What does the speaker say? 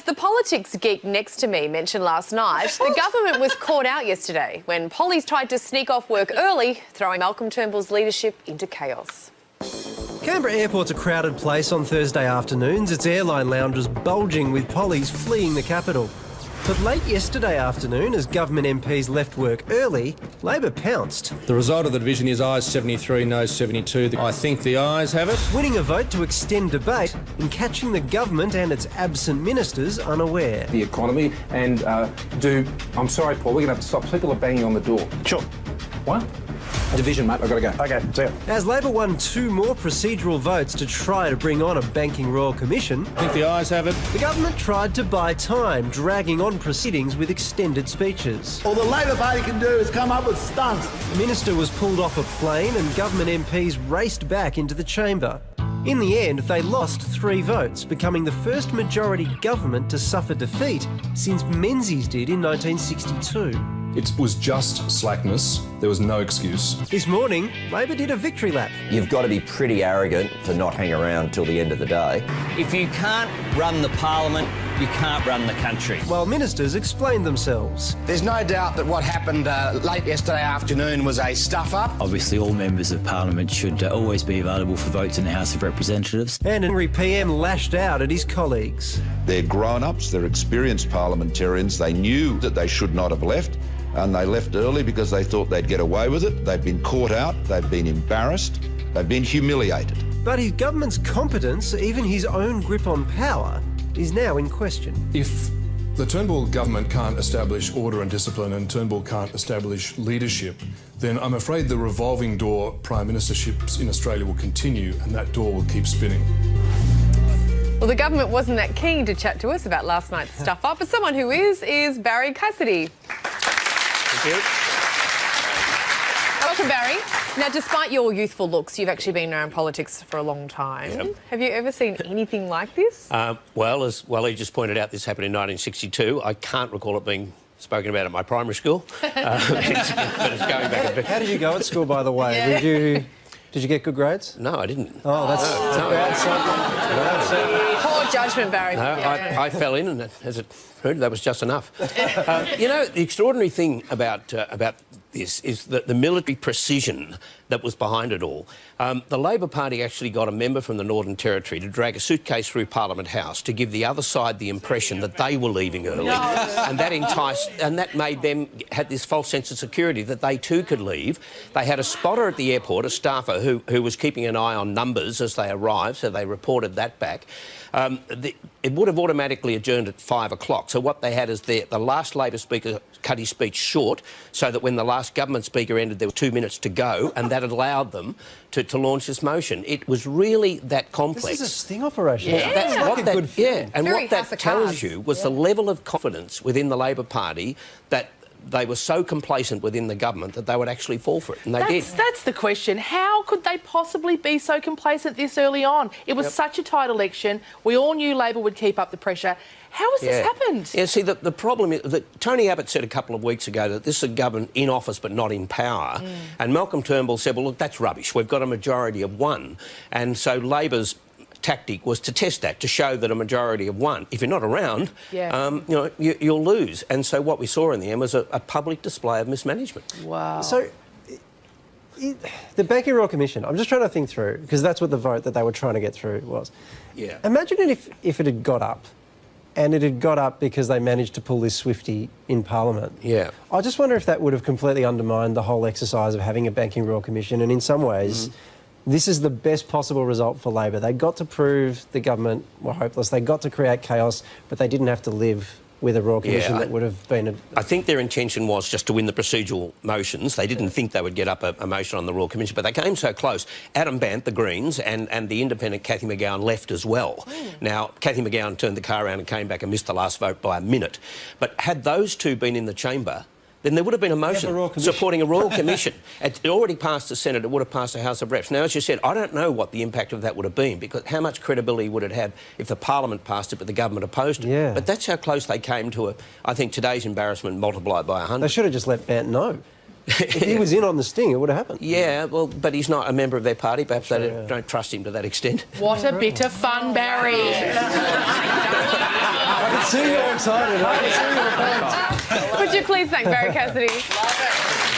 The politics geek next to me mentioned last night the government was caught out yesterday when pollies tried to sneak off work early, throwing Malcolm Turnbull's leadership into chaos. Canberra Airport's a crowded place on Thursday afternoons, its airline lounges bulging with pollies fleeing the capital. But late yesterday afternoon, as government MPs left work early, Labor pounced. The result of the division is ayes 73, noes 72. I think the ayes have it. Winning a vote to extend debate and catching the government and its absent ministers unaware. The economy and I'm sorry, Paul, we're going to have to stop. People are banging on the door. Sure. What? Division, mate, I've got to go. Okay, see ya. As Labor won 2 more procedural votes to try to bring on a banking royal commission, I think the ayes have it. the government tried to buy time, dragging on proceedings with extended speeches. All the Labor Party can do is come up with stunts. The minister was pulled off a plane and government MPs raced back into the chamber. In the end, they lost 3 votes, becoming the first majority government to suffer defeat since Menzies did in 1962. It was just slackness. There was no excuse. This morning, Labor did a victory lap. You've got to be pretty arrogant to not hang around till the end of the day. If you can't run the parliament, you can't run the country. While ministers explained themselves. There's no doubt that what happened late yesterday afternoon was a stuff-up. Obviously, all members of parliament should always be available for votes in the House of Representatives. And an angry PM lashed out at his colleagues. They're grown-ups, they're experienced parliamentarians. They knew that they should not have left, and they left early because they thought they'd get away with it. They've been caught out, they've been embarrassed, they've been humiliated. But his government's competence, even his own grip on power, is now in question. If the Turnbull government can't establish order and discipline and Turnbull can't establish leadership, then I'm afraid the revolving door prime ministerships in Australia will continue and that door will keep spinning. Well, the government wasn't that keen to chat to us about last night's stuff-up, but someone who is Barry Cassidy. Thank you. Welcome, Barry. Now, despite your youthful looks, you've actually been around politics for a long time. Yep. Have you ever seen anything like this? Well, as Wally just pointed out, this happened in 1962. I can't recall it being spoken about at my primary school, but it's going back a bit. How did you go at school, by the way? Yeah. Did you get good grades? No, I didn't. Oh, that's Poor judgment, Barry. No, I fell in, and as it heard, that was just enough. You know, the extraordinary thing about this is that the military precision that was behind it all. The Labor Party actually got a member from the Northern Territory to drag a suitcase through Parliament House to give the other side the impression that they were leaving early. No. And that enticed, and that made them had this false sense of security that they too could leave. They had a spotter at the airport, a staffer who was keeping an eye on numbers as they arrived, so they reported that back. It would have automatically adjourned at 5 o'clock. So what they had is the last Labor speaker cut his speech short so that when the last government speaker ended, there were 2 minutes to go, and that allowed them to launch this motion. It was really that complex. This is a sting operation. Yeah. That's like a good film. Yeah, and Very what that tells you was the level of confidence within the Labor Party that they were so complacent within the government that they would actually fall for it, and they did. That's the question. How could they possibly be so complacent this early on? It was such a tight election. We all knew Labor would keep up the pressure. How has this happened? Yeah, see, the problem is that Tony Abbott said a couple of weeks ago that this is a government in office but not in power, and Malcolm Turnbull said, well, look, that's rubbish. We've got a majority of 1. And so Labor's tactic was to test that, to show that a majority of 1. If you're not around, you'll lose. And so what we saw in the end was a public display of mismanagement. Wow. So, the Banking Royal Commission, I'm just trying to think through, because that's what the vote that they were trying to get through was. Yeah. Imagine if it had got up, and it had got up because they managed to pull this Swifty in Parliament. Yeah. I just wonder if that would have completely undermined the whole exercise of having a Banking Royal Commission, and in some ways, this is the best possible result for Labor. They got to prove the government were hopeless. They got to create chaos, but they didn't have to live with a Royal Commission that would have been... I think their intention was just to win the procedural motions. They didn't think they would get up a motion on the Royal Commission, but they came so close. Adam Bandt, the Greens, and the independent Cathy McGowan left as well. Now, Cathy McGowan turned the car around and came back and missed the last vote by a minute. But had those two been in the chamber, then there would have been a motion supporting a Royal Commission. It already passed the Senate, it would have passed the House of Reps. Now, as you said, I don't know what the impact of that would have been, because how much credibility would it have if the Parliament passed it but the government opposed it? Yeah. But that's how close they came to I think today's embarrassment multiplied by 100. They should have just let Bandt know. If he was in on the sting, it would have happened. Yeah, well, but he's not a member of their party. Perhaps they don't trust him to that extent. What a bit of fun, Barry. see you're excited. I can see you're pumped. Would you please thank Barry Cassidy? Love it.